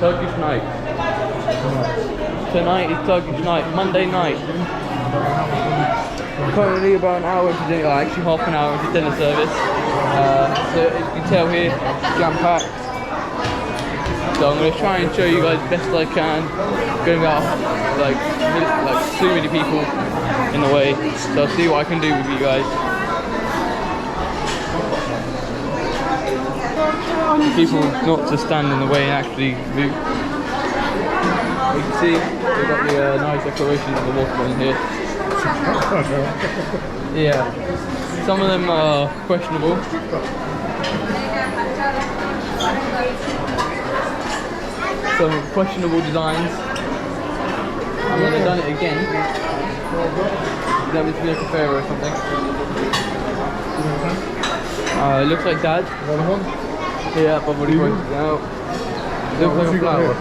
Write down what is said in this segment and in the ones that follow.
Turkish night. Tonight is Turkish night, Monday night. Currently about an hour into dinner, actually half an hour into dinner service. So as you can tell here, jam-packed. So I'm going to try and show you guys best I can. Going about like too many people in the way. So I'll see what I can do with you guys. People not to stand in the way and actually move. You can see they've got the nice decorations of the watermelon here. Yeah, some of them are questionable. Some questionable designs. I'm going to done it again. That means like a pharaoh or something. It looks like that. Yeah, but what do you want now? It looks like a flower.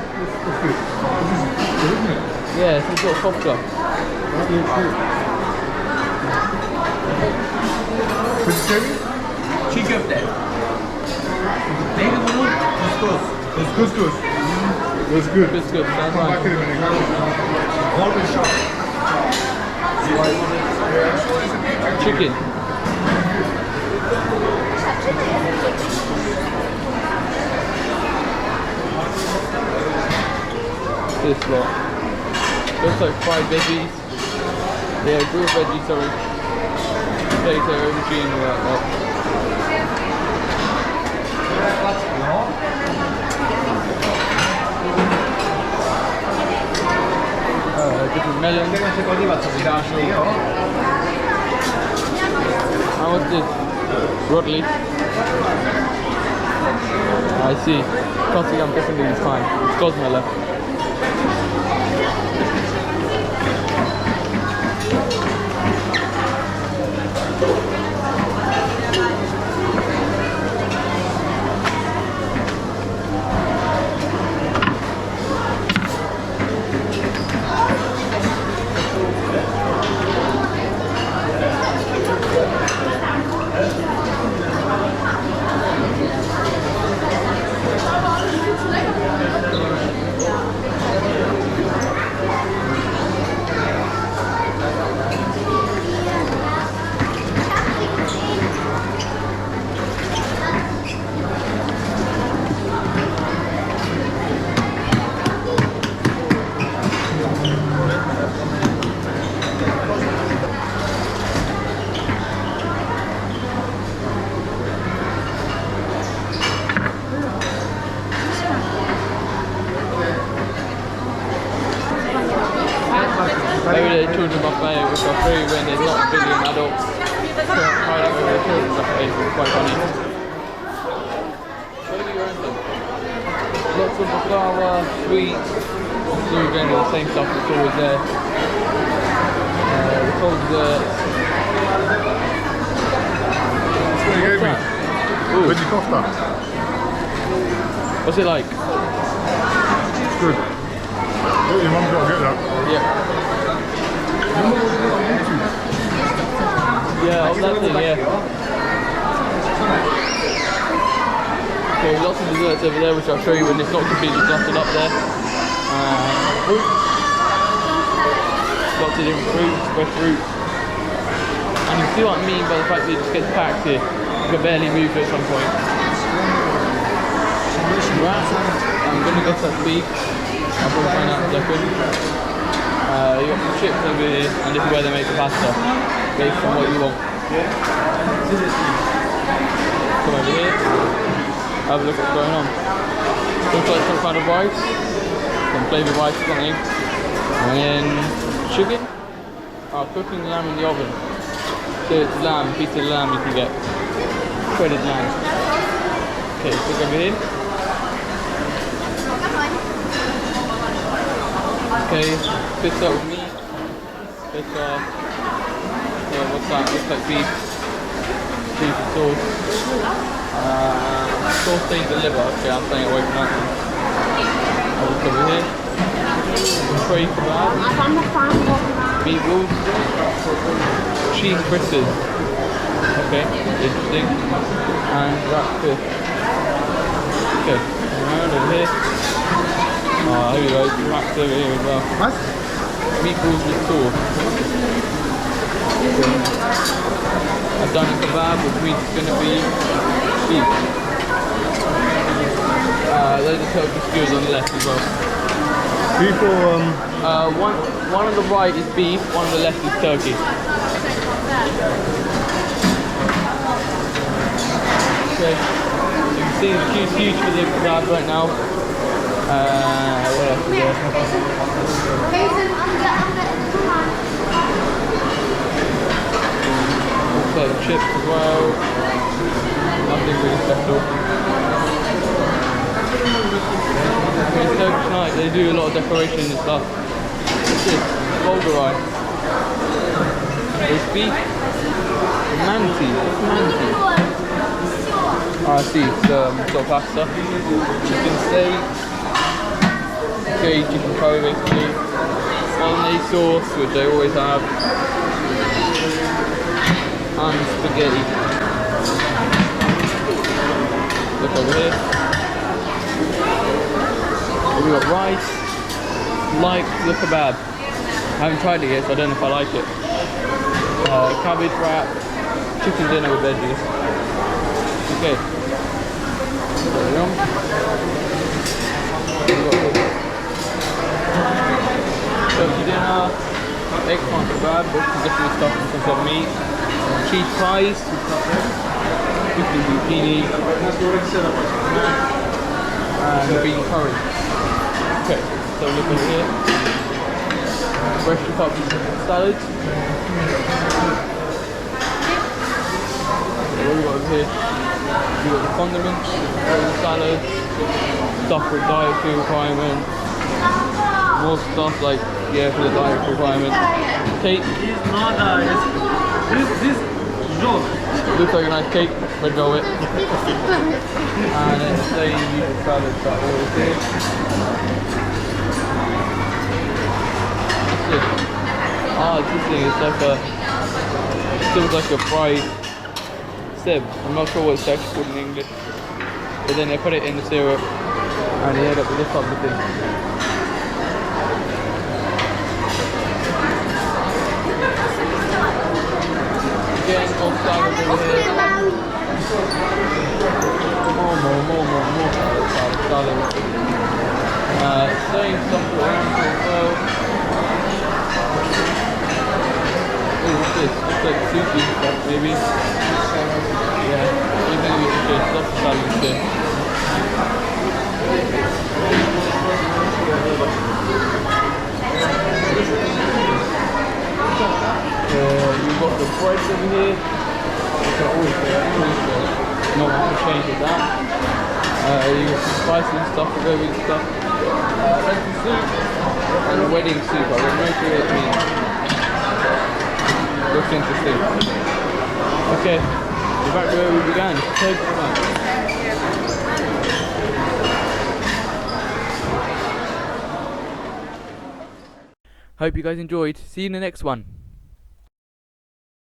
Yeah, some sort of poplar. Çiğ köfte. Neydi bunun? Kuskus. Kuskus. It's good. It's good. That's right. Chicken. This lot. Looks like fried veggies. Yeah, grilled veggies, sorry. Potato, aubergine, all that lot. Different melons. How much is this? Broadleaf. I see. Costing, I'm guessing this is fine. It's Cosmo left. Maybe the children buffet, which are free when there's not a billion adults hiding over the children's buffet, which is quite funny. Lots of baklava, sweets, still again the same stuff that's always there. The cold desserts. That's what you gave me. Veggie kofta. What's it like? It's good. Your mum's got to get that. Yeah. Yeah, of that thing, yeah. Okay, lots of desserts over there, which I'll show you when it's not completely dusted up there. Fruit. Lots of different fruits, fresh fruits. And you can see what I mean by the fact that it just gets packed here. You can barely move it at some point. Right, I'm going to guess that's beef. I'll probably find out in a second. You got some chips over here, and this is where they make the pasta, based on what you want. Come over here, have a look at what's going on. Looks like some kind of rice, some flavoured rice or something, and then chicken. Cooking lamb in the oven. So it's lamb, piece of lamb you can get, shredded lamb. Okay, let's look over here. Okay, pizza with meat, pizza, what's that, looks like beef, cheesy sauce, sausage and liver, okay I'm staying away from that one. I'll look over here, tray kebab, meatballs, cheese fritters, okay, interesting, and wrapped fish. Okay, around over here. Here we go, Max over here as well. Was? Meatballs with sauce. I've done a kebab, which means it's going to be beef. Loads of Turkish skewers on the left as well. Beef or One on the right is beef, one on the left is turkey. Okay, you can see the queue's huge for the kebab right now. What else is there? Also chips as well. Nothing really special. It's Turkish night, they do a lot of decoration and stuff. What's this? Bulgur rice. There's beef. Manti. What's manti? Oh, I see, it's sort of pasta. Chicken steak. Okay, chicken curry basically. Bolognese sauce, which they always have. And spaghetti. Look over here. We got rice, like the kebab. I haven't tried it yet, so I don't know if I like it. Cabbage wrap, chicken dinner with veggies. Okay. Turkey dinner, eggplant kebab, with some different stuff and some sort of meat. Cheese pies, chicken zucchini, and bean curry. Okay, so look over here. Fresh cut salads. What do we got over here? We got the condiments, all the salads, stuff for dietary requirements, more stuff like, yeah, for the dietary requirements. Cake. This joke. Looks like a nice cake, red velvet. And then the same usual salad that always is. What's this? Ah, it's this thing, it's like a, it feels like a fried sib. I'm not sure what it's actually called in English. But then they put it in the syrup and they end up with this type of thing. Again, all salad over here. More salad. Same stuff around as well. What is this? Looks like sushi stuff, maybe. Yeah, maybe we should just lots of salad here. You've got the bread over here. You can always do that, not want to change with that. You got some spicy stuff to go with stuff. Lentil soup and a wedding soup. I don't know what it means. Looks interesting. Okay, we're back to where we began. Turkish night. Hope you guys enjoyed. See you in the next one.